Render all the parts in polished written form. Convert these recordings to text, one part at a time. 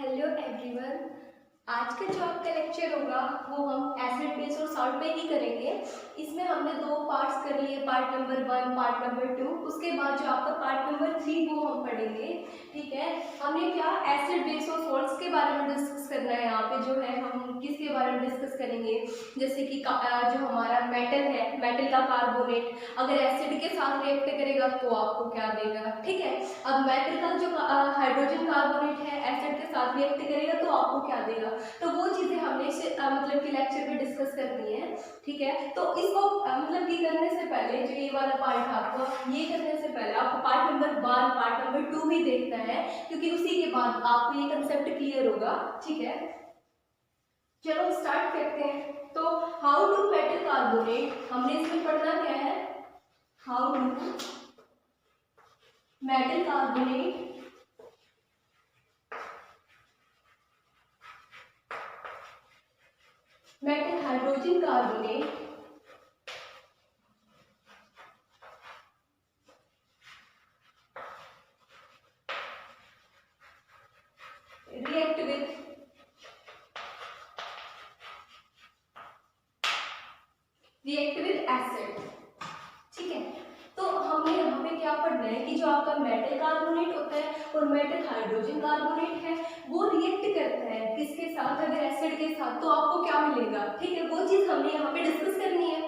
Hello everyone. आज का जो आपका लेक्चर होगा वो हम एसिड बेस और सॉल्ट पे ही करेंगे। इसमें हमने दो पार्ट्स कर लिए, पार्ट नंबर 1, पार्ट नंबर 2। उसके बाद जो आपका पार्ट नंबर 3 वो हम पढ़ेंगे। ठीक है, हमने क्या एसिड बेस और सॉल्ट्स के बारे में डिस्कस करना है। यहाँ पे जो है हम किसके बारे में डिस्कस करेंगे, जैसे कि जो हमारा मेटल है, मेटल का कार्बोनेट अगर एसिड के साथ रिएक्ट करेगा तो आपको क्या देगा। ठीक है, अब मेटल का जो हाइड्रोजन कार्बोनेट है एसिड के साथ रिएक्ट करेगा तो आपको क्या देगा। तो वो चीजें हमने मतलब कि लेक्चर में डिस्कस करनी है। ठीक है, तो इसको मतलब कि करने से पहले जो ये वाला पार्ट आपको ये करने से पहले आपको पार्ट नंबर 1, पार्ट नंबर 2 भी देखना है, क्योंकि उसी के बाद आपको ये कंसेप्ट क्लियर होगा। ठीक है, चलो स्टार्ट करते हैं। तो हाउ टू मेटल कार्बोनेट, हमने इसमें पढ़ना क्या है, how to metal carbonate metal hydrogen carbonate react with acid। ठीक है, तो हमें यहाँ पे क्या पढ़ना है कि जो आपका मेटल कार्बोनेट होता है और मेटल हाइड्रोजन कार्बोनेट है वो रिएक्ट करता है किसके साथ, अगर एसिड के साथ, तो आपको क्या मिलेगा। ठीक है, वो चीज हमने यहाँ पे डिस्कस करनी है।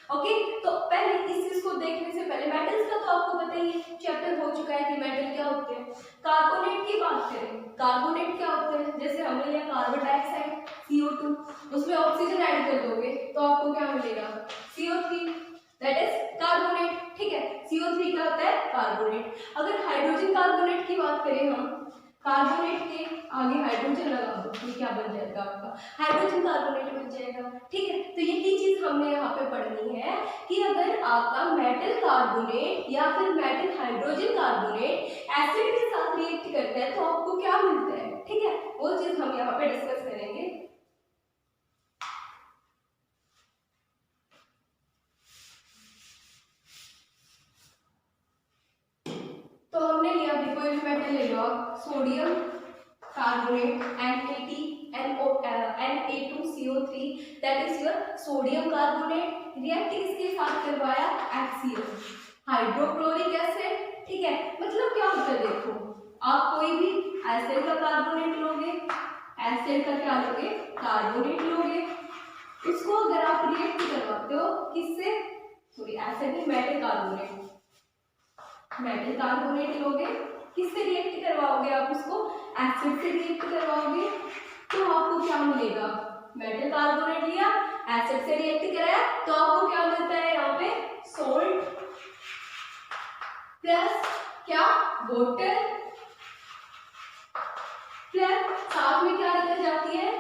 ओके, तो पहले इस चीज को देखने से पहले मेटल्स का तो आपको पता ही है, चैप्टर हो चुका है कि मेटल क्या होते हैं। कार्बोनेट की बात करें, कार्बोनेट क्या होते हैं, जैसे हमने लिया कार्बन डाइऑक्साइड CO2, उसमें ऑक्सीजन ऐड कर दोगे तो आपको क्या मिलेगा, CO3, दैट इज कार्बोनेट। ठीक है, CO3 क्या होता है, कार्बोनेट। अगर हाइड्रोजन कार्बोनेट की बात करें हम, कार्बोनेट के आगे हाइड्रोजन लगा दो तो क्या बन जाएगा, आपका हाइड्रोजन कार्बोनेट बन जाएगा। ठीक है, तो यही चीज हमने यहाँ पे पढ़नी है कि अगर आपका मेटल कार्बोनेट या फिर मेटल हाइड्रोजन कार्बोनेट एसिड के साथ रिएक्ट करता है तो आपको क्या मिलता है। ठीक है, वो चीज हम यहाँ पे डिस्कस करेंगे। तो हमने लिया भी कोई भी मेटल ले लो, sodium carbonate Na2CO3, that is your sodium carbonate. React किसके साथ करवाया, HCl, हाइड्रोक्लोरिक एसिड। ठीक है, मतलब क्या होता है, देखो आप कोई भी एसिड का कार्बोनेट लोगे, एसिड का क्या लोगे, कार्बोनेट लोगे, उसको अगर आप रिएक्ट करवाते हो किससे, सॉरी एसिड नहीं, मेटल कार्बोनेट, मेटल कार्बोनेट लोगे, किससे रिएक्ट करवाओगे आप उसको, एसिड से रिएक्ट करवाओगे, तो आपको क्या मिलेगा, मेटल कार्बोनेट लिया, एसिड से रिएक्ट कराया तो आपको क्या मिलता है, यहाँ पे सोल्ट प्लस क्या, वाटर प्लस साथ में क्या निकल जाती है,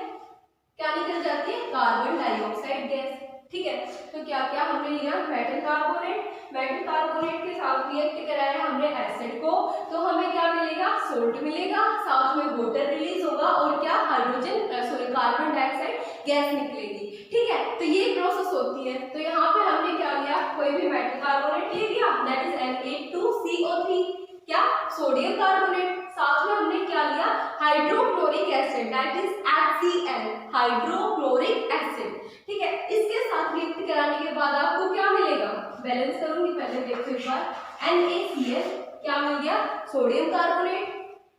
क्या निकल जाती है, कार्बन डाइऑक्साइड गैस। ठीक है, तो क्या क्या हमने लिया, मेटल कार्बोनेट, मेटल कार्बोनेट के साथ रिएक्ट कराया हमने एसिड को, तो हमें क्या मिलेगा, सोल्ट मिलेगा, साथ में वाटर रिलीज होगा और क्या, hydrogen sorry carbon dioxide gas निकलेगी। ठीक है, तो ये प्रोसेस होती है। तो यहाँ पे हमने क्या लिया, कोई भी मेटल कार्बोनेट ले लिया, दैट इज Na2CO3, क्या, सोडियम कार्बोनेट, साथ में हमने क्या लिया, hydrochloric acid, that is HCl, hydrochloric acid. ठीक है, इसके साथ रिएक्ट कराने के बाद आपको क्या मिलेगा, बैलेंस करूंगी, पहले देखो एक बार, NaCl क्या मिल गया, sodium carbonate,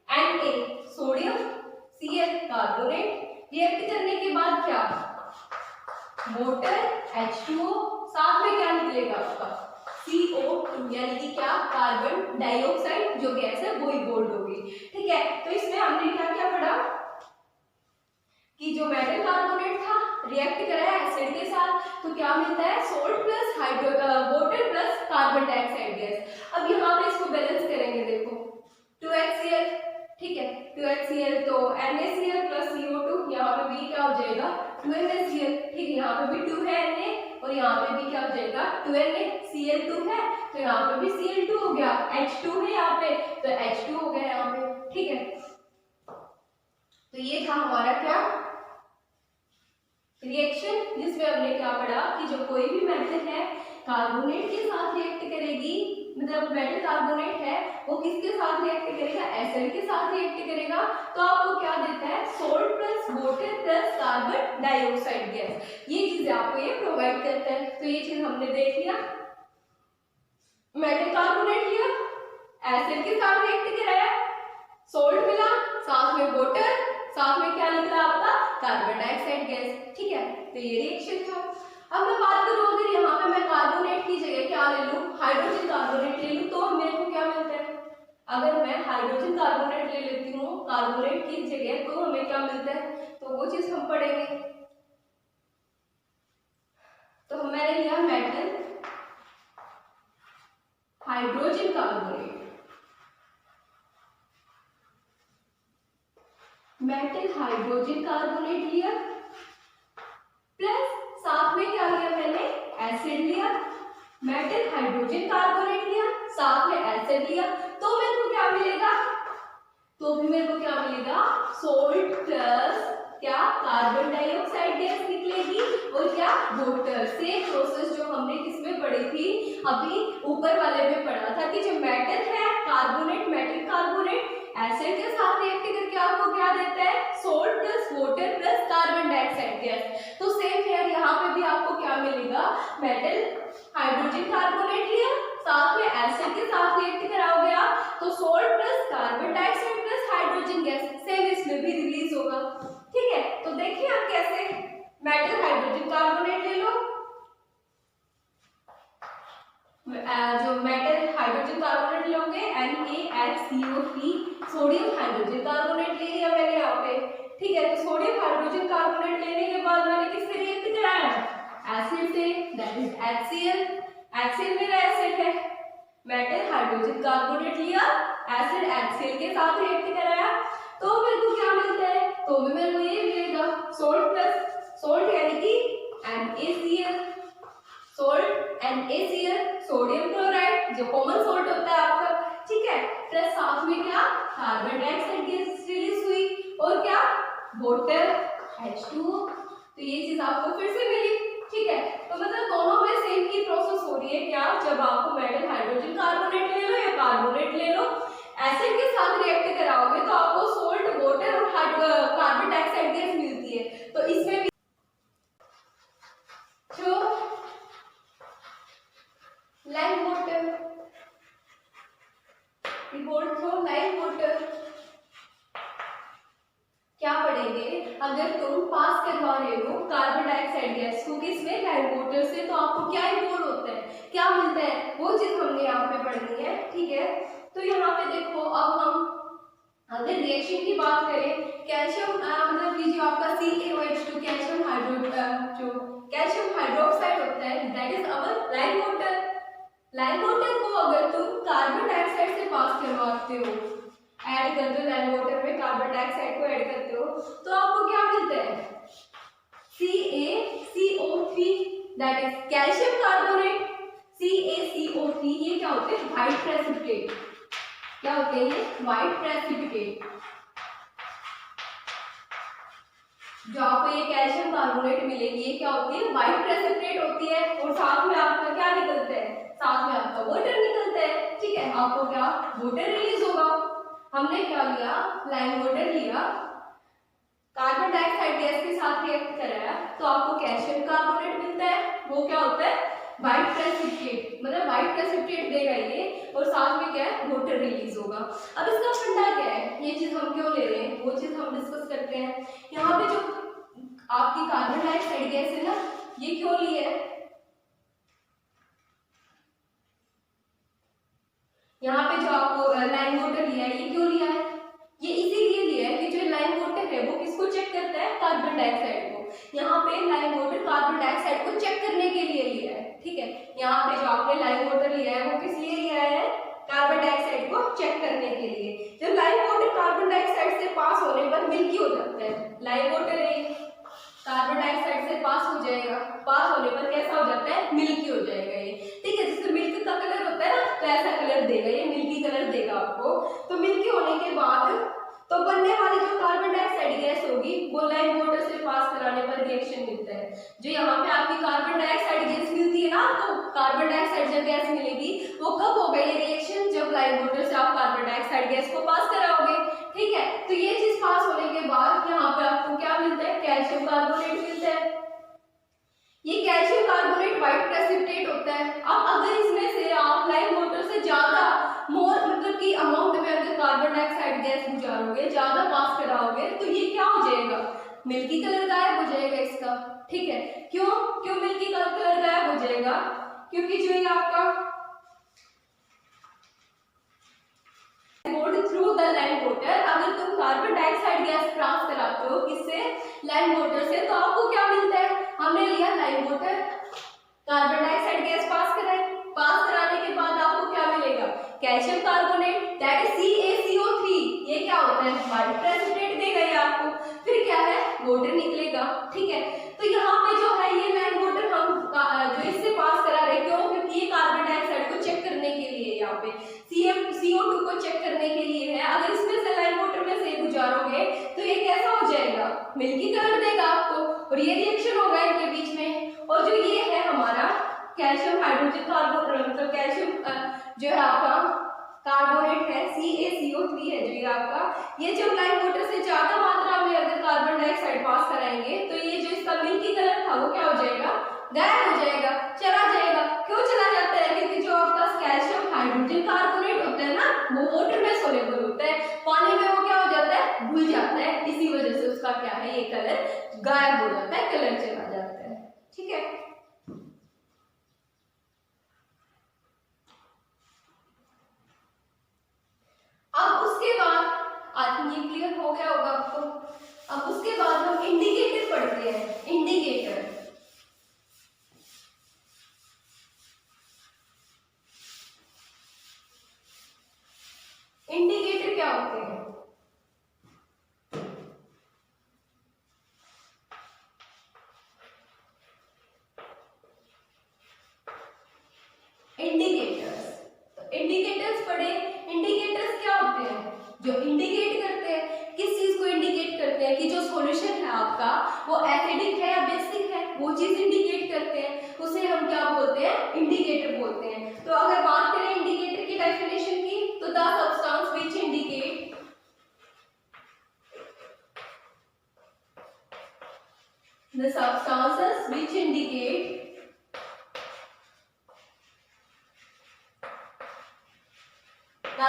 Na sodium, Cl carbonate, react करने के बाद क्या, वाटर H2O, साथ में क्या निकलेगा आपका CO2, यानी कि क्या, कार्बन डाइऑक्साइड, जो गैस है वो ही बोल्ड होगी। ठीक है, तो इसमें हमने क्या क्या पढ़ा कि जो मेटल कार्बोनेट था रिएक्ट कराया एसिड के साथ तो क्या मिलता है, salt plus water plus carbon dioxide gas. अब यहाँ पे इसको बैलेंस करेंगे, देखो 2HCl, ठीक है 2HCl, तो NaCl प्लस CO2, यहाँ पे भी क्या हो जाएगा 2NaCl। ठीक है, यहाँ पे भी 2 है Na और यहाँ पे भी क्या हो जाएगा 2NaCl2 है, तो यहाँ पे भी Cl2 हो गया, H2 है यहाँ पे तो H2 हो गया यहाँ पे। ठीक है, तो ये था हमारा क्या, रिएक्शन, जिसमें हमने क्या पढ़ा कि जो कोई भी मेटल है कार्बोनेट के साथ रिएक्ट करेगी मतलब मेटल कार्बोनेट है वो किसके साथ रिएक्ट करेगा, एसिड के साथ रिएक्ट करेगा, तो आपको क्या देता है, salt plus water plus carbon dioxide gas, ये चीजें आपको ये प्रोवाइड करता है। तो ये चीज हमने देख लिया, मेटल कार्बोनेट लिया, एसिड के साथ रिएक्ट कराया, सोल्ट मिला, साथ में वाटर, साथ में क्या निकला आपका, कार्बन डाइऑक्साइड गैस, ठीक है। तो ये रिएक्शन था। अब मैं बात करूं अगर यहाँ पे मैं कार्बोनेट की जगह क्या ले लूं, हाइड्रोजन कार्बोनेट ले लूं, तो मेरे को क्या मिलता है, अगर मैं हाइड्रोजन कार्बोनेट ले लेती हूँ कार्बोनेट की जगह, तो हमें क्या मिलता है, तो वो चीज हम पढ़ेंगे। तो मैंने लिया metal hydrogen carbonate, metal hydrogen carbonate लिया, प्लस साथ में क्या लिया मैंने, एसिड लिया, मेटल हाइड्रोजन कार्बोनेट लिया, साथ में एसिड लिया, तो मेरे को क्या मिलेगा, तो भी मेरे को क्या मिलेगा, सोल्ट प्लस क्या, कार्बन डाइऑक्साइड गैस निकलेगी, और क्या, वाटर। सेम प्रोसेस जो हमने किसमें पढ़ी थी, अभी ऊपर वाले में पढ़ा था कि जो मेटल है कार्बोनेट, मेटल कार्बोनेट एसिड के साथ रिएक्ट करके आपको क्या देता है, salt plus water plus carbon dioxide gas. तो सेम हियर यहाँ पे भी आपको क्या मिलेगा, मेटल हाइड्रोजन कार्बोनेट लिया, साथ में एसिड के साथ रिएक्ट कराओगे आप, तो salt plus carbon dioxide plus hydrogen gas, same इसमें भी रिलीज होगा, ठीक है। तो देखिए आप कैसे, मेटल हाइड्रोजन कार्बोनेट ले लो, जो मेटल हाइड्रोजन कार्बोनेट लोगे NaHCO3, सोडियम हाइड्रोजन कार्बोनेट ले लिया मैंने यहाँ पे, ठीक है। तो सोडियम हाइड्रोजन कार्बोनेट लेने के बाद मैंने किससे रिएक्ट कराया, एसिड से, दैट इज HCl, HCl मेरा एसिड है, मेटल हाइड्रोजन कार्बोनेट लिया, एसिड HCl के साथ रिएक्ट कराया, तो मेरे को क्या मिलता है, तो भी मेरे को ये मिलेगा, सोल्ट प्लस सोल्ट यानी कि NaCl, salt NaCl, sodium chloride जो कॉमन सोल्ट होता है आपका, ठीक है, प्लस साथ में क्या, कार्बन डाइऑक्साइड गैस रिलीज हुई, और क्या, वाटर H2O। तो ये चीज आपको फिर से मिली, ठीक है। तो मतलब दोनों में सेम की प्रोसेस हो रही है, क्या, जब आपको मेटल हाइड्रोजन कार्बोनेट ले लो या कार्बोनेट ले लो, एसिड के साथ रिएक्ट कराओगे तो आपको सोल्ट, वाटर और कार्बन डाइऑक्साइड गैस मिलती है। तो इसमें भी lime water, report through lime water, क्या पढ़ेंगे, अगर तुम पास करवा रहे हो कार्बन डाइऑक्साइड गैस को किसमें, लाइम वाटर से, तो आपको क्या इम्पोर्ट होता है, क्या मिलता है, वो चीज हमने यहाँ पे पढ़नी है, ठीक है। तो यहाँ पे देखो, अब हम अगर रिएक्शन की बात करें, कैल्शियम मतलब लीजिए आपका CaOH2 कैल्शियम जो कैल्शियम हाइड्रोक्साइड होता है, that is our lime water. Lime water को अगर तुम कार्बन डाइऑक्साइड से पास करवाते हो, ऐड करते हो लाइम वाटर में कार्बन डाइऑक्साइड को ऐड करते हो, तो आपको क्या मिलता है, CaCO3, that is calcium carbonate. CaCO3 ये क्या होते हैं, व्हाइट प्रेसिपिटेट, क्या होते हैं ये, व्हाइट प्रेसिपिटेट। जो आपको ये कैल्शियम कार्बोनेट मिलेगी, ये क्या होती है, व्हाइट प्रेसिपिटेट होती है, और साथ में आपका क्या निकलता है, साथ में आपका वाटर निकलता है, ठीक है। आपको क्या, वाटर रिलीज होगा। हमने क्या लिया, लाइम वाटर लिया, कार्बन डाइऑक्साइड गैस के साथ रिएक्ट कराया, तो आपको कैल्शियम कार्बोनेट मिलता है, वो क्या होता है, व्हाइट प्रेसिपिटेट, मतलब व्हाइट प्रेसिपिटेट देगा ये, और साथ में क्या है, वाटर रिलीज होगा। अब इसका फंडा क्या है, ये चीज हम क्यों ले रहे हैं, वो चीज हम डिस्कस करते हैं। यहाँ पे जो आपकी कार्बन डाइऑक्साइड गैस है ना, ये क्यों ली है, यहाँ पे जो आपको लाइम वाटर लिया है, ये क्यों लिया है, ये इसीलिए लिया है कि जो लाइम वाटर है वो किसको चेक करता है, कार्बन डाइऑक्साइड को। यहाँ पे लाइम वाटर कार्बन डाइऑक्साइड को चेक करने के लिए लिया है, ठीक है। यहाँ पे जो आपने लाइम वाटर लिया है वो किस लिए लिया है, कार्बन डाइऑक्साइड को चेक करने के लिए। जब लाइम वाटर कार्बन डाइऑक्साइड से पास होने पर मिल्की हो जाता है, लाइम वाटर कार्बन डाइऑक्साइड से पास हो जाएगा, पास होने पर कैसा हो जाता है, मिल्की हो जाएगा ये, ठीक है। जैसे मिल्क का कलर होता है ना, तो ऐसा कलर देगा ये, मिल्की कलर देगा आपको। तो मिल्की होने के बाद तो बनने वाली जो कार्बन डाइऑक्साइड गैस होगी वो लाइम वाटर से पास कराने पर रिएक्शन मिलता है। जो यहाँ पे आपकी कार्बन डाइऑक्साइड गैस मिलती है ना, तो कार्बन डाइऑक्साइड जब गैस मिलेगी वो कब होगा, ये डाइऑक्साइड गैस को पास कराओगे, ठीक है। तो ये चीज पास होने के बाद यहाँ पे आपको क्या मिलता है, कैल्शियम कार्बोनेट मिलता है। ये कैल्शियम कार्बोनेट व्हाइट प्रेसिपिटेट होता है। अब अगर इसमें से आप लाइम वाटर से ज्यादा मोर मतलब की अमाउंट में अगर कार्बन डाइऑक्साइड गैस गुजारोगे, ज्यादा पास कराओगे, तो ये क्या हो जाएगा, मिल्की कलर गायब हो जाएगा इसका, ठीक है। क्यों मिल्की कलर गायब हो जाएगा, क्योंकि जो ये आपका थ्रू द लैंड वाटर, अगर तुम कार्बन डाइऑक्साइड गैस पास कराते हो किससे, लैंड वाटर से, तो आपको क्या मिलता है, हमने लिया lime water, carbon dioxide gas pass कराने के बाद आपको क्या मिलेगा, calcium carbonate, that is CaCO3। ये क्या होता है, व्हाइट प्रेसिपिटेट देगा ये आपको, फिर क्या है, वाटर निकलेगा, ठीक है। तो यहाँ पे जो है ये लाइम वाटर हम जो इससे पास करा रहे, क्यों, क्योंकि ये कार्बन डाइऑक्साइड को चेक करने के लिए, यहाँ पे CO2 को चेक करने के लिए है। अगर इसमें से लाइम वाटर में से गुजारोगे तो ये कैसा हो जाएगा, मिल्की कलर देगा आपको, और ये रिएक्शन होगा इनके बीच में। और जो ये है हमारा कैल्शियम हाइड्रोजन कार्बोनेट, मतलब कैल्शियम जो है आपका कार्बोनेट है, CaCO3 है जो ये आपका, ये जब लाइम वाटर से ज्यादा मात्रा में अगर कार्बन डाइऑक्साइड पास कराएंगे तो ये जो इसका मिल्की कलर था वो क्या हो जाएगा, गायब हो जाएगा, चला जाएगा। क्यों चला जाता है, क्योंकि जो आपका कैल्शियम हाइड्रोजन कार्बोनेट होता है ना, वो वाटर में सोल्यूबल होता है, पानी में वो क्या हो जाता है, घुल जाता है, इसी वजह से उसका क्या है, ये कलर गायब हो जाता है, कलर चला जाता है, ठीक है। अब उसके बाद आज ये क्लियर हो गया होगा आपको। अब उसके बाद हम इंडिकेटर पढ़ते हैं। इंडिकेटर क्या होते हैं, इंडिकेटर्स पढ़े। इंडिकेटर्स क्या होते हैं, जो इंडिकेट करते हैं, किस चीज को इंडिकेट करते हैं, कि जो सॉल्यूशन है आपका वो एसिडिक है या बेसिक है, वो चीज इंडिकेट करते हैं, उसे हम क्या बोलते हैं, इंडिकेटर बोलते हैं। तो अगर बात करें इंडिकेटर की डेफिनेशन की, तो the substance which indicate the substances which indicate the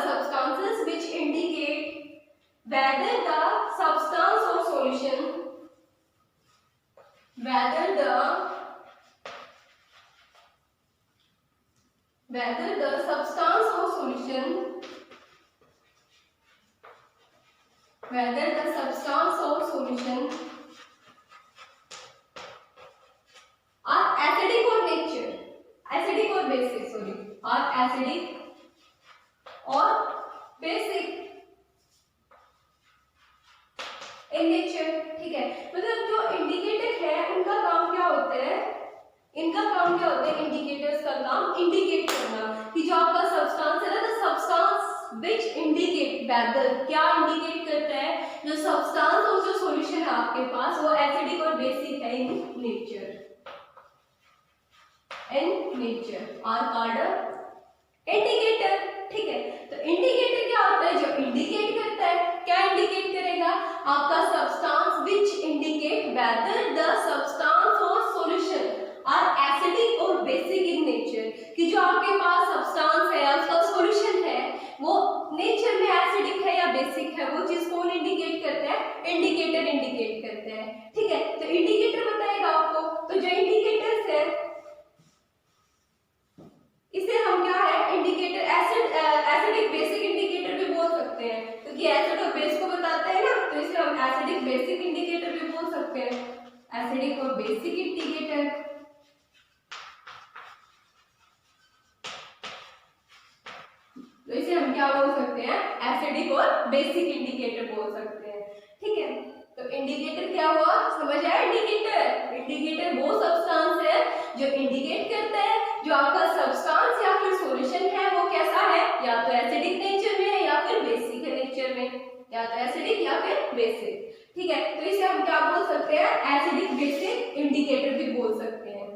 substances which indicate whether the substance or solution whether the substance or solution are acidic or basic in nature, ठीक है। मतलब जो इंडिकेटर है उनका काम क्या होता है, इंडिकेटर्स का काम इंडिकेट करना, कि जो आपका सब्सटेंस है ना, सब्सटेंस which indicate whether, क्या इंडिकेट करता है, जो सब्सटेंस और जो सॉल्यूशन है आपके पास वो एसिडिक और बेसिक है in nature are called indicator, ठीक है। तो इंडिकेटर क्या होता है, जो इंडिकेट करता है, क्या इंडिकेट करेगा, आपका substance which indicate whether the substance or solution are acidic or basic in nature, कि जो आपके पास सब्सटेंस है, उसका सॉल्यूशन है, वो नेचर में एसिडिक है या बेसिक है, वो चीज कौन इंडिकेट करता है, इंडिकेटर इंडिकेट करता है, ठीक है। तो इंडिकेटर बताएगा आपको। तो जो इंडिकेटर्स है इसे हम क्या है, इंडिकेटर एसिडिक बेसिक इंडिकेटर भी बोल सकते हैं, क्योंकि एसिड और बेस को बताता है ना, तो इसे हम एसिडिक बेसिक इंडिकेटर भी बोल सकते हैं, एसिडिक और बेसिक इंडिकेटर। तो इसे हम क्या बोल सकते हैं, एसिडिक और बेसिक इंडिकेटर बोल सकते हैं, ठीक है। तो इंडिकेटर क्या हुआ, समझ आया। इंडिकेटर वो सब्सटेंस है जो इंडिकेट करता है जो आपका सब्सटेंस या फिर सॉल्यूशन है वो कैसा है, या तो एसिडिक नेचर में है या फिर बेसिक नेचर में, या तो एसिडिक या फिर बेसिक, ठीक है। तो इसे हम क्या बोल सकते हैं, एसिडिक बेसिक इंडिकेटर भी बोल सकते हैं।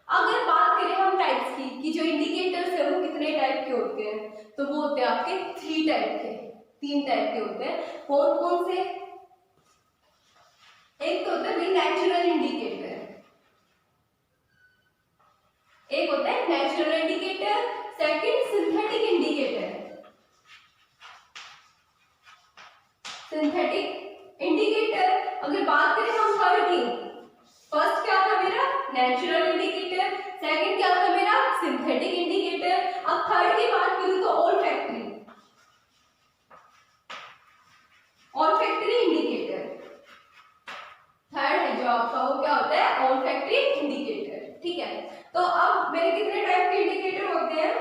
अगर बात करें हम टाइप्स की, कि जो इंडिकेटर्स है वो कितने टाइप के होते हैं, तो वो होते हैं आपके 3 टाइप के, 3 टाइप के होते हैं। कौन कौन से? एक तो होता है नेचुरल इंडिकेटर, एक होता है natural indicator, second synthetic indicator. Synthetic indicator अगर बात करें हम थर्ड की, फर्स्ट क्या था मेरा नेचुरल इंडिकेटर, सेकंड क्या था मेरा सिंथेटिक इंडिकेटर। अब थर्ड की बात करूं तो ऑल्फैक्टरी, ऑल्फैक्टरी इंडिकेटर। थर्ड है जो आपका वो क्या होता है ऑल्फैक्टरी इंडिकेटर, ठीक है। तो अब मेरे कितने टाइप के इंडिकेटर होते हैं?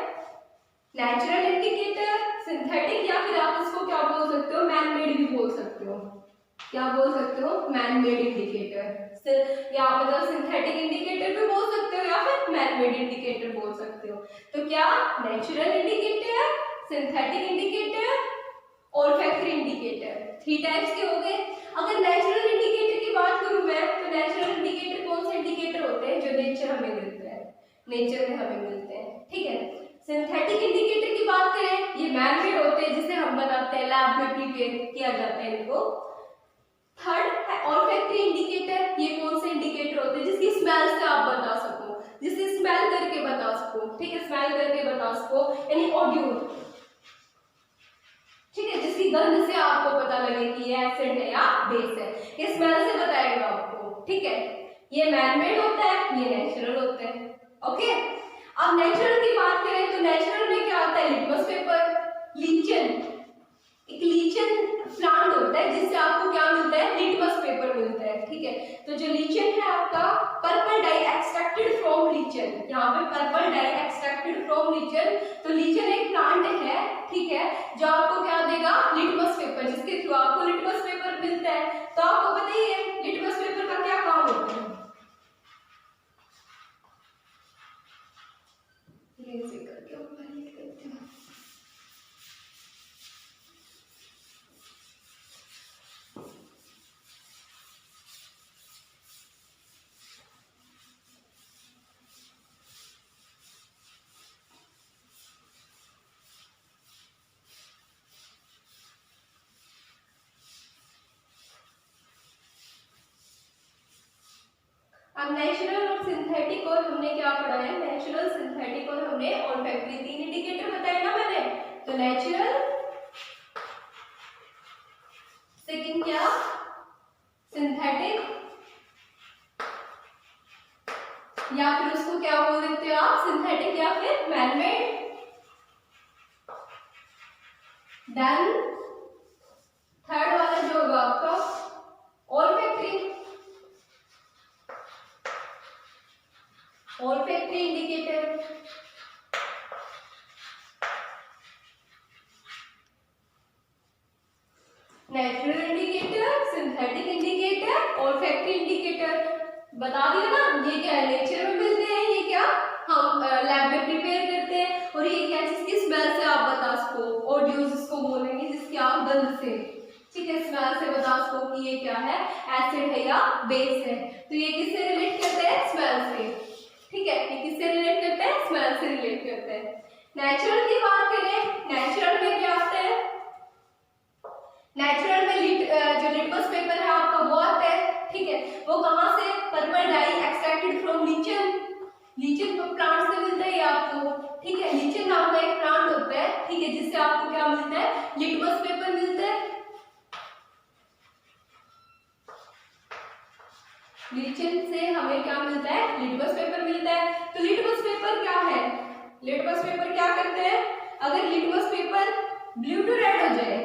नेचुरल इंडिकेटर, सिंथेटिक, या फिर आप इसको क्या बोल सकते हो मैन मेड भी बोल सकते हो। क्या बोल सकते हो? मैन मेड इंडिकेटर, या मतलब सिंथेटिक इंडिकेटर भी बोल सकते हो या फिर मैन मेड इंडिकेटर बोल सकते हो। तो क्या natural indicator, synthetic indicator, olfactory indicator, 3 types के हो गए। अगर नेचुरल इंडिकेटर की बात करूं मैं, तो नेचुरल इंडिकेटर कौन से इंडिकेटर होते हैं? जो नेचर हमें मिलता है, नेचर में हमें मिलते हैं, ठीक है। सिंथेटिक इंडिकेटर की बात करें, ये मैन मेड होते हैं जिसे हम बनाते हैं, लैब में प्रिपेयर किया जाता है इनको। थर्ड है ऑल्फैक्टरी इंडिकेटर, ये कौन से इंडिकेटर होते हैं? जिसकी स्मेल से आप बता सको, जिसे स्मेल करके बता सको, ठीक है, स्मेल करके बता सको, यानी ऑडियो, ठीक है, जिसकी गंध से आपको पता लगे कि ये एसिड है या बेस है, ये स्मेल से बताएगा आपको, ठीक है। ये मैन मेड होता है, ये नेचुरल होता है, ओके। अब नेचुरल की बात करें तो नेचुरल में क्या आता है? लिटमस पेपर, लीचन, एक लीचन प्लांट होता है जिससे आपको क्या मिलता है? लिटमस पेपर मिलता है, ठीक है। तो जो लीचन है आपका पर्पल डाई एक्सट्रैक्टेड फ्रॉम लीचन, यहाँ पे पर्पल डाई एक्सट्रैक्टेड फ्रॉम लीचन। तो लीचन एक प्लांट है, ठीक है, जो आपको क्या देगा? लिटमस पेपर, जिसके थ्रू आपको लिटमस पेपर मिलता है। तो आपको पता ही है लिटमस पेपर का क्या काम होता है? अब नेचुरल और सिंथेटिक और हमने क्या पढ़ा है? नेचुरल, सिंथेटिक और हमने ऑल्फैक्टरी 3 इंडिकेटर बताए ना मैंने। तो नेचुरल, सेकंड क्या सिंथेटिक, या फिर उसको क्या बोल देते हो आप? सिंथेटिक या फिर मैन मेड। देन थर्ड वाला जो होगा आपका olfactory, olfactory indicator. Natural indicator, synthetic indicator, olfactory indicator. बता दिया ना, ये क्या है? नेचर में मिलते हैं, ये क्या हम लैब में प्रिपेयर करते हैं, और ये क्या जिसकी स्मेल से आप बता सको, ऑडियो जिसको बोलेंगे, जिसकी आप गंध से, ठीक है, स्मेल से बता सको कि ये क्या है, एसिड है या बेस है। तो ये किससे रिलेट करते हैं? स्मेल से, ठीक है। ये किससे रिलेट करते हैं? स्मेल से रिलेट करते हैं। नेचुरल की बात करें, नेचुरल में क्या आता है? नेचुरल में जो लिटमस पेपर है आपका वो आता है, ठीक है। वो कहां से? Purple dye extracted from lichen, lichen plant से मिलता है आपको, ठीक है। लीचन नाम का एक प्लांट होता है, ठीक है, जिससे आपको क्या मिलता है? लिटमस पेपर मिलता है। लीचन से हमें क्या मिलता है? लिटमस पेपर मिलता है। तो लिटमस पेपर क्या है? लिटमस पेपर क्या करते हैं? अगर litmus paper blue to red हो जाए,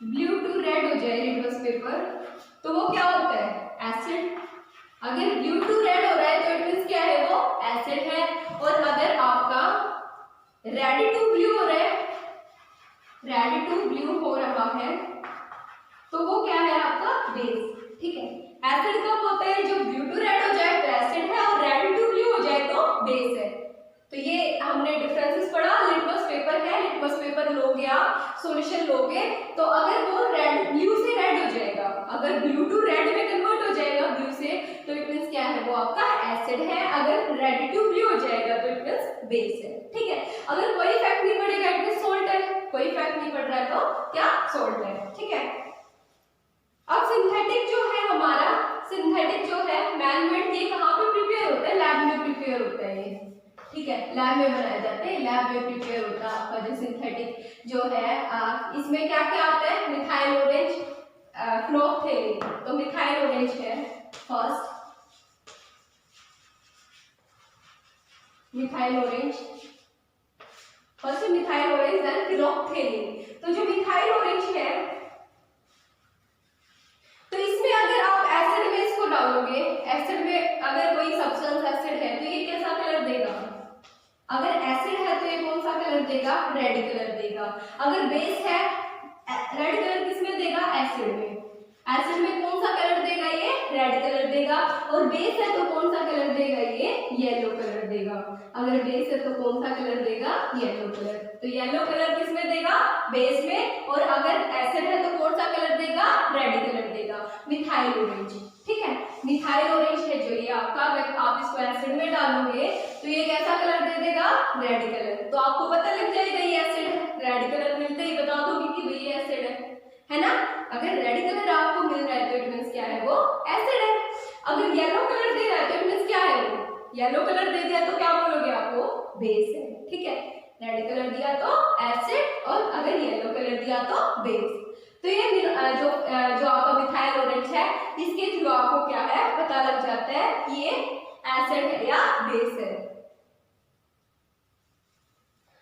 ब्लू टू रेड हो जाए लिटमस पेपर, तो वो क्या होता है? एसिड। अगर ब्लू टू रेड हो रहा है तो इट मींस क्या है? वो एसिड है। और अगर आपका रेड टू ब्लू हो रहा है, रेड टू ब्लू हो रहा है, तो वो क्या है? आपका बेस, ठीक है। एसिड कब होता है? जो ब्लू टू रेड हो जाए तो एसिड है, और रेड टू ब्लू हो जाए तो बेस है। तो ये हमने डिफरेंसेस पढ़ा। लिटमस पेपर है, लिटमस पेपर लोगे आप, सॉल्यूशन लोगे, तो अगर वो रेड, ब्लू से रेड हो जाएगा, अगर ब्लू टू रेड में कन्वर्ट हो जाएगा ब्लू से, तो इट मींस क्या है, वो आपका एसिड है। अगर रेड टू ब्लू हो जाएगा तो इट मींस बेस है। ठीक है, अगर कोई इफेक्ट नहीं पड़ेगा इट मींस सॉल्ट है, कोई इफेक्ट नहीं पड़ रहा है तो क्या, सॉल्ट है। ठीक है, अब सिंथेटिक जो है हमारा, सिंथेटिक जो है मैनमेड, ये कहाँ पे प्रिपेयर होता है, लैब में प्रिपेयर होता है ये। ठीक है, लैब में बनाए जाते हैं, लैब में प्रिपेयर होता है आपका जो सिंथेटिक जो है। इसमें क्या क्या आता है, मिथाइल ऑरेंज, फ्लोरोथेलिन। तो मिथाइल ऑरेंज है first, methyl orange first, methyl orange then phenolphthalein. तो जो मिथाइल ऑरेंज है, तो इसमें अगर आप एसिड में इसको डालोगे, एसिड में अगर कोई सब्सटेंस एसिड है तो ये कैसा कलर देगा, अगर एसिड है तो ये कौन सा कलर देगा, रेड कलर देगा। अगर बेस है, रेड कलर किसमें देगा, एसिड में, एसिड में कौन सा कलर देगा, ये रेड कलर देगा। और बेस है तो कौन सा कलर देगा, ये येलो कलर देगा। अगर बेस है तो कौन सा कलर देगा, येलो कलर। तो येलो कलर किसमें देगा, बेस में, और अगर एसिड है तो कौन सा कलर देगा, रेड कलर देगा, मिथाइल ऑरेंज। ठीक है, मिथाइल ऑरेंज है जो ये आपका, अगर आप इसको एसिड में डालोगे तो ये कैसा कलर दे देगा, रेड कलर। तो आपको पता लग जाएगा ये एसिड है, रेड कलर मिलते ही बता दोगे कि भाई ये एसिड है ना। अगर रेड कलर आपको मिल रहा है तो इट मींस क्या है, वो एसिड है। अगर येलो कलर दे रहा है तो इट मींस क्या है, वो येलो कलर दे दिया तो क्या बोलोगे आप, वो बेस है। ठीक है, रेड कलर दिया तो एसिड, और अगर येलो कलर दिया तो बेस। तो ये जो आपका मिथाइल ऑरेंज है, इसके थ्रू आपको क्या है, पता लग जाता है कि ये एसिड है या बेस है।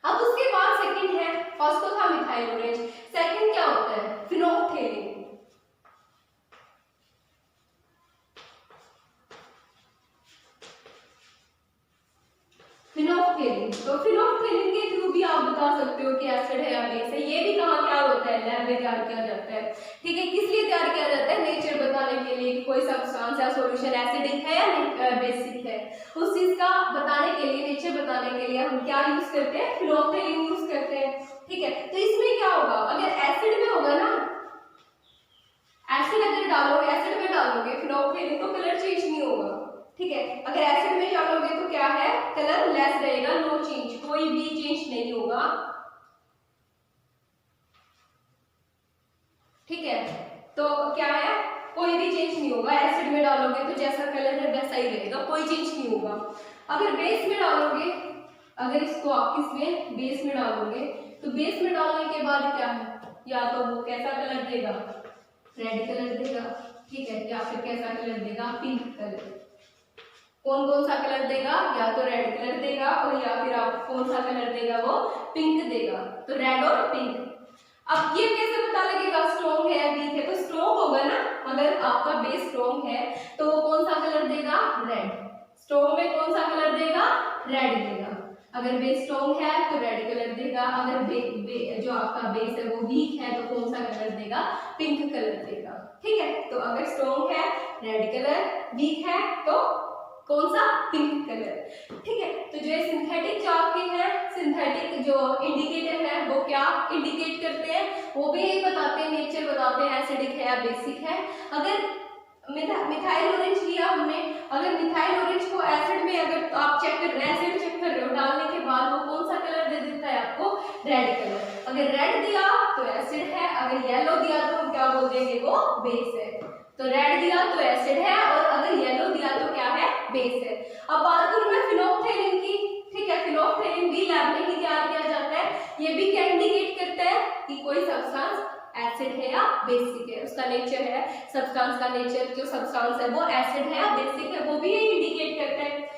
अब उसके बाद सेकंड है, फर्स्ट तो था मिथाइल ऑरेंज, सेकंड क्या होता है, फिनोल्फथेलिन। फिनोल्फथेलिन, तो फिनोल्फथेलिन के थ्रू भी आप बता सकते हो कि एसिड है या बेस है। ये भी कहाँ तैयार होता है, लैब में तैयार किया जाता है। ठीक है, किस लिए तैयार किया जाता है, नेचर बताने के लिए कि कोई सब्सटेंस या सॉल्यूशन एसिडिक है या बेसिक है, उस चीज का बताने के लिए, नेचर बताने के लिए हम क्या यूज करते हैं, फिनोल्फथेलिन यूज करते हैं। ठीक है, तो इसमें क्या होगा, अगर एसिड में होगा ना, एसिड अगर डालोगे, एसिड में डालोगे फिनोल्फथेलिन तो कलर चेंज नहीं होगा। ठीक है, अगर एसिड में डालोगे तो क्या है, कलर लेस रहेगा, नो चेंज, कोई भी चेंज नहीं होगा। ठीक है, तो क्या है, कोई भी चेंज नहीं होगा। एसिड में डालोगे तो जैसा कलर है वैसा ही रहेगा, कोई चेंज नहीं होगा। अगर बेस में डालोगे, अगर इसको आप किसमें, बेस में डालोगे, तो बेस में डालने के बाद क्या है, या तो वो कैसा कलर देगा, रेड कलर देगा। ठीक है, या फिर कैसा कलर देगा, पिंक कलर। कौन कौन सा कलर देगा, या तो रेड कलर देगा, और या फिर आप कौन सा कलर देगा, वो पिंक देगा। तो रेड और पिंक। अब ये कैसे पता लगेगा स्ट्रॉन्ग है या वीक है, तो स्ट्रॉन्ग होगा ना, अगर आपका बेस स्ट्रॉन्ग है तो वो कौन सा कलर देगा, रेड। स्ट्रॉन्ग में कौन सा कलर देगा, रेड देगा। अगर बेस स्ट्रॉन्ग है तो रेड कलर देगा, अगर जो आपका बेस है वो वीक है तो कौन सा कलर देगा, पिंक कलर देगा। ठीक है, तो अगर स्ट्रॉन्ग है रेड कलर, वीक है तो कौन सा, पिंक कलर। ठीक है, तो जो सिंथेटिक जो आपके हैं, सिंथेटिक जो इंडिकेटर है वो क्या इंडिकेट करते हैं, वो भी यही बताते हैं, नेचर बताते हैं एसिडिक है या बेसिक है। अगर मिथाइल ऑरेंज लिया हमने, अगर मिथाइल ऑरेंज को एसिड में अगर आप चेक कर रहे हैं, एसिड चेक कर रहे हो, डालने के बाद वो कौन सा कलर दे देता है आपको, रेड कलर। अगर रेड दिया तो एसिड है, अगर येलो दिया तो हम क्या बोल देंगे, वो बेस है। तो रेड दिया तो एसिड है, और अगर येलो दिया तो क्या है, बेस है। अब बात करूं मैं फिनोल्फथेलिन की। ठीक है, फिनोल्फथेलिन भी लैब में ही तैयार किया जाता है। ये भी क्या इंडिकेट करता है कि कोई सब्सटेंस एसिड है या बेसिक है, उसका नेचर है, सब्सटेंस का नेचर, जो सब्सटेंस है वो एसिड है या बेसिक है, वो भी ये इंडिकेट करता है।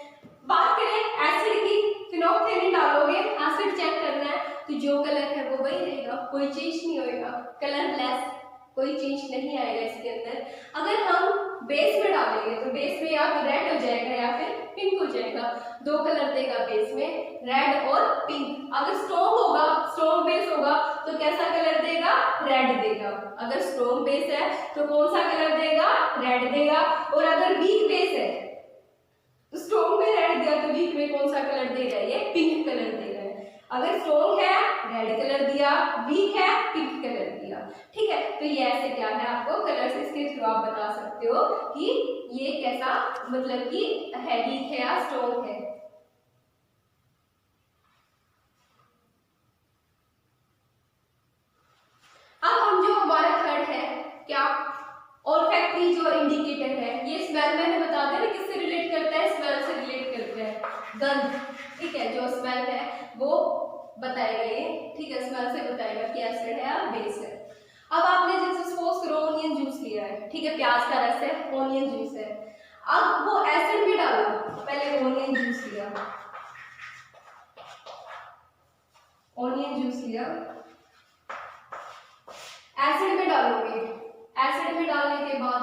बात करें एसिड की, फिनोल्फथेलिन डालोगे, एसिड चेक करना है, तो जो कलर है वो वही रहेगा, कोई चेंज नहीं होगा, कलर लेस, कोई चेंज नहीं आएगा इसके अंदर। अगर हम बेस में डालेंगे तो बेस में या तो रेड हो जाएगा या फिर पिंक हो जाएगा, दो कलर देगा बेस में, रेड और पिंक। अगर स्ट्रॉन्ग होगा, स्ट्रॉन्ग बेस होगा तो कैसा कलर देगा, रेड देगा। अगर स्ट्रॉन्ग बेस है तो कौन सा कलर देगा, रेड देगा। और अगर वीक बेस है तो स्ट्रॉन्ग में रेड दिया तो वीक में कौन सा कलर देगा, ये पिंक कलर देगा। अगर स्ट्रॉन्ग है रेड कलर दिया, वीक है पिंक कलर दिया, ठीक है। तो ये ऐसे क्या है आपको कलर से इसके थ्रू आप बता सकते हो कि ये कैसा मतलब कि है, वीक है या स्ट्रॉन्ग है। अब हम जो हमारा थर्ड है क्या ऑल्फैक्टरी जो इंडिकेटर है, ये स्मेल मैंने बता दिया ना किससे रिलेट करता है, स्मेल से रिलेट करता है, गंध, ठीक है। जो स्मेल है वो बताएगा ये, ठीक है, स्मेल से बताएगा कि एसिड है या बेस है। अब आपने जैसे सपोज करो ऑनियन जूस लिया है, ठीक है, प्याज का रस है, ऑनियन जूस है। अब वो एसिड में डाला, पहले ऑनियन जूस लिया, ऑनियन जूस लिया, एसिड में डालोगे, एसिड में डालने के बाद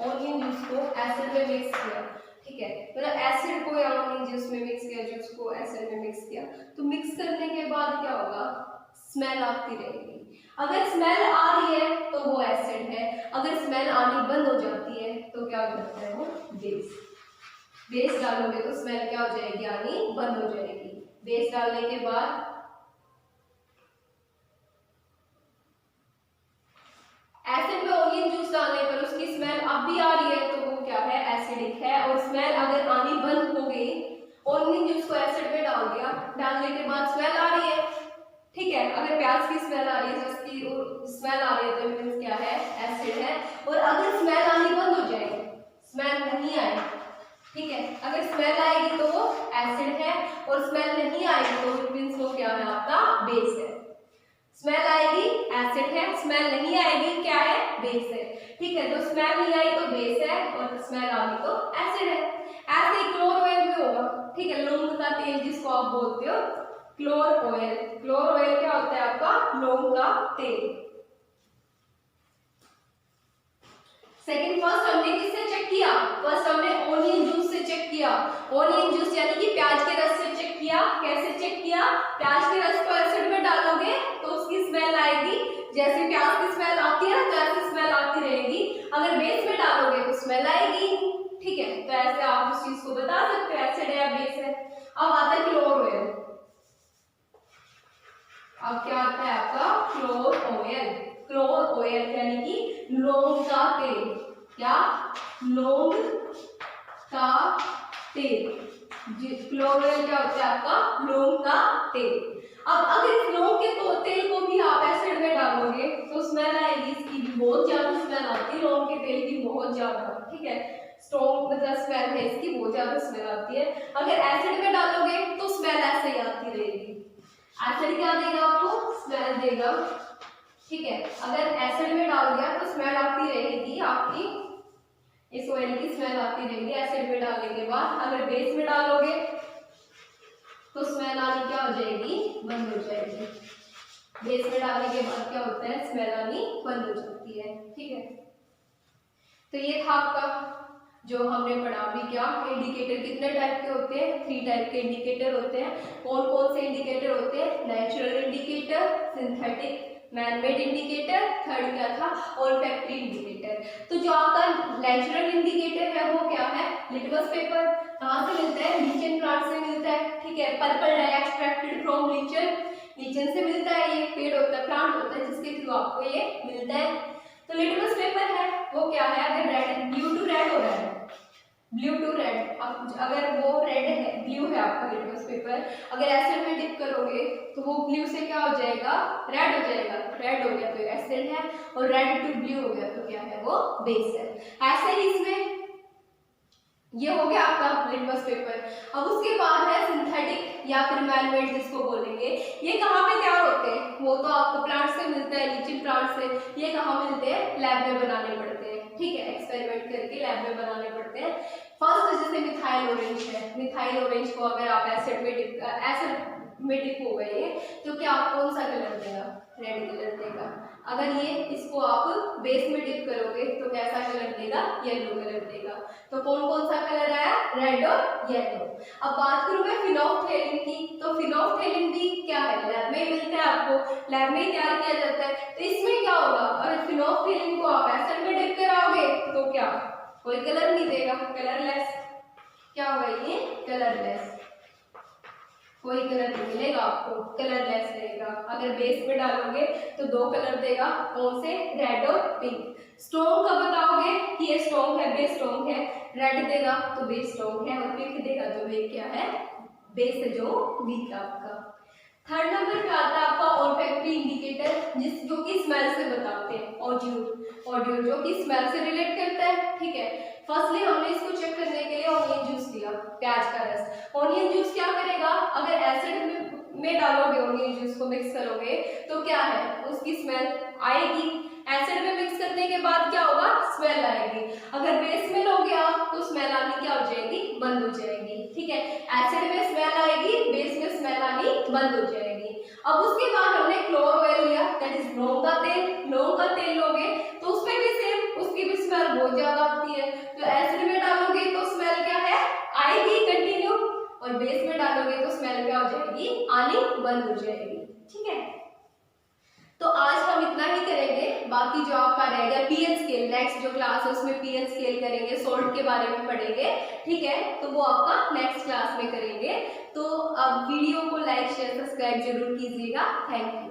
ऑनियन जूस को एसिड में मिक्स किया, ठीक है, मतलब एसिड को या ऑनियन जूस में मिक्स किया, जूस को एसिड में मिक्स किया, तो मिक्स करने के बाद क्या होगा, स्मेल आती रहेगी। अगर स्मेल आ रही है तो वो एसिड है, अगर स्मेल आनी बंद हो जाती है तो क्या हो जाता है वो बेस। बेस डालोगे तो स्मेल क्या हो जाएगी, आनी बंद हो जाएगी। बेस डालने के बाद एसिड में ऑनियन जूस डालने पर उसकी स्मेल अब भी आ रही है तो वो क्या है, एसिडिक है। और स्मेल अगर आनी बंद हो गई, ऑनियन जूस को एसिड में डाल दिया, डालने के बाद स्मेल आ रही है, ठीक है, अगर प्याज की स्मेल आ रही है, जिसकी स्मेल आ रही है तो मींस क्या है, एसिड है। और अगर स्मेल आनी बंद हो जाए, स्मेल नहीं आए, ठीक है, अगर स्मेल आएगी तो वो एसिड है, और स्मेल नहीं आएगी तो मींस वो क्या है, आपका बेस है। स्मेल आएगी एसिड है, स्मेल नहीं आएगी क्या है, बेस है, ठीक है। तो स्मेल नहीं आई तो बेस है, और स्मेल आ गई तो एसिड है। ऐसे ही क्लोर ऑयल भी होगा, ठीक है, लौंग का तेल जिसको आप बोलते हो क्लोर ऑयल। क्लोर ऑयल क्या होता है आपका, लौंग का तेल। सेकंड, फर्स्ट हमने किससे चेक किया, फर्स्ट हमने ऑनियन जूस से चेक किया, ऑनियन जूस यानी कि प्याज के रस से चेक किया। कैसे चेक किया, प्याज के रस को एसिड में डालोगे तो उसकी स्मेल आएगी, जैसे प्याज की स्मेल आती है तो ऐसी स्मेल आती रहेगी। अगर बेस में डालोगे तो स्मेल आएगी, ठीक है। तो ऐसे आप उस चीज को बता सकते हो एसिड है या बेस है। अब आता है क्लोर ऑयल। अब क्या आता है आपका क्लोर ऑयल। क्लोर ऑयल यानी कि लौंग का तेल, क्या, लौंग का तेल। क्लोर ऑयल क्या होता है आपका, लौंग का तेल। अब अगर इस लौंग के तेल को भी आप एसिड में डालोगे तो स्मेल आएगी, इसकी भी बहुत ज्यादा स्मेल आती है, लौंग के तेल की बहुत ज्यादा, ठीक है, स्ट्रॉन्ग मतलब स्मेल है इसकी, बहुत ज्यादा स्मेल आती है। अगर एसिड में डालोगे तो स्मेल ऐसे ही आती रहेगी। एसिड क्या देगा आपको, स्मेल देगा, ठीक है। अगर एसिड में डाल दिया तो स्मेल आती रहेगी आपकी, इस ऑयल की स्मेल आती रहेगी एसिड में डालने के बाद। अगर बेस में डालोगे तो स्मेल आनी क्या हो जाएगी, बंद हो जाएगी। बेस में डालने के बाद क्या होता है, स्मेल आनी बंद हो जाती है, ठीक है। तो ये था आपका जो हमने पढ़ा भी क्या, इंडिकेटर कितने टाइप के होते हैं, 3 टाइप के इंडिकेटर होते हैं। कौन कौन से इंडिकेटर होते हैं, natural indicator, synthetic, manmade indicator, third क्या था ऑल्फैक्टरी इंडिकेटर। तो जो आपका नेचुरल इंडिकेटर है वो क्या है, लिटमस पेपर। कहाँ से मिलता है, लीचन प्लांट से मिलता है, ठीक है, purple dye extracted from lichen, लीचन से मिलता है, ये पेड़ होता है, प्लांट होता है जिसके थ्रू आपको ये मिलता है। तो लिटमस पेपर है वो क्या है, अगर रेड, ब्लू टू रेड हो रहा है, ब्लू टू रेड, अगर वो रेड है, ब्लू है आपका लिटमस पेपर, अगर एसिड में डिप करोगे तो वो ब्लू से क्या हो जाएगा, रेड हो जाएगा। रेड हो गया तो एसिड है, और रेड टू ब्लू हो गया तो क्या है, वो बेस है। ऐसे ही इसमें ये हो गया आपका लिटमस पेपर। अब उसके बाद है सिंथेटिक या फिर मैनमेड जिसको बोलेंगे। ये कहाँ पे तैयार होते हैं, वो तो आपको प्लांट से मिलता है, लीचिंग प्लांट से। ये कहाँ मिलते हैं, लैब में बनाने पड़ते हैं, ठीक है, एक्सपेरिमेंट करके लैब में बनाने पड़ते हैं। फर्स्ट जैसे मिथाइल ऑरेंज है, मिथाइल ऑरेंज को अगर आप एसिड में डिप हो गए तो क्या आप कौन सा कलर देगा, रेड कलर देगा। अगर ये इसको आप बेस में डिप करोगे तो कैसा कलर देगा, येलो कलर देगा। तो कौन कौन सा कलर आया, रेड और येलो। अब बात करूं मैं फिनोल्फथेलिन की, तो फिनोल्फथेलिन भी क्या है, लैब में मिलता है, आपको लैब में ही तैयार किया जाता है। तो इसमें क्या होगा, अगर फिनोल्फथेलिन को आप एसिड में डिप कराओगे तो क्या, कोई कलर नहीं देगा, कलरलेस, क्या होगा ये, कलरलेस। कोई कलर नहीं मिलेगा आपको, कलरलेस रहेगा। अगर बेस में डालोगे तो दो कलर देगा, कौन से, रेड और पिंक। स्ट्रॉन्ग का बताओगे कि ये स्ट्रॉन्ग है, बेस स्ट्रॉन्ग है, रेड देगा तो बेस स्ट्रॉन्ग है, और पिंक देगा तो वे क्या है, बेस है जो वीक है आपका। थर्ड नंबर पे आता है आपका ऑल्फैक्टरी इंडिकेटर, जो कि स्मेल से बताते हैं। ऑडियो जो कि स्मेल से रिलेट करता है, ठीक है। फर्स्टली हमने इसको चेक करने के लिए ऑनियन जूस लिया, प्याज का रस। ऑनियन जूस क्या करेगा, अगर एसिड में डालोगे, ऑनियन जूस को मिक्स करोगे तो क्या है, उसकी स्मेल आएगी। एसिड में मिक्स करने के बाद क्या होगा, स्मेल आएगी। अगर बेस में लोगे आप तो स्मेल आनी क्या हो जाएगी, बंद हो जाएगी, ठीक है। एसिड में स्मेल आएगी, बेस में स्मेल आनी बंद हो जाएगी। अब उसके बाद हमने क्लोर ऑयल लिया, दैट इज लौंग का तेल। लौंग का तेल लोगे तो उसमें भी सेम, उसकी भी स्मेल बहुत ज्यादा आती है। तो एसिड में डालोगे तो स्मेल क्या है, आएगी कंटिन्यू, और बेस में डालोगे तो स्मेल क्या हो जाएगी, आनी बंद हो जाएगी, ठीक है। तो आज हम इतना ही करेंगे, बाकी जो आपका रहेगा पीएच स्केल, नेक्स्ट जो क्लास है उसमें पीएच स्केल करेंगे, सॉल्ट के बारे में पढ़ेंगे, ठीक है। तो वो आपका नेक्स्ट क्लास में करेंगे। तो अब वीडियो को लाइक शेयर सब्सक्राइब जरूर कीजिएगा। Thank you.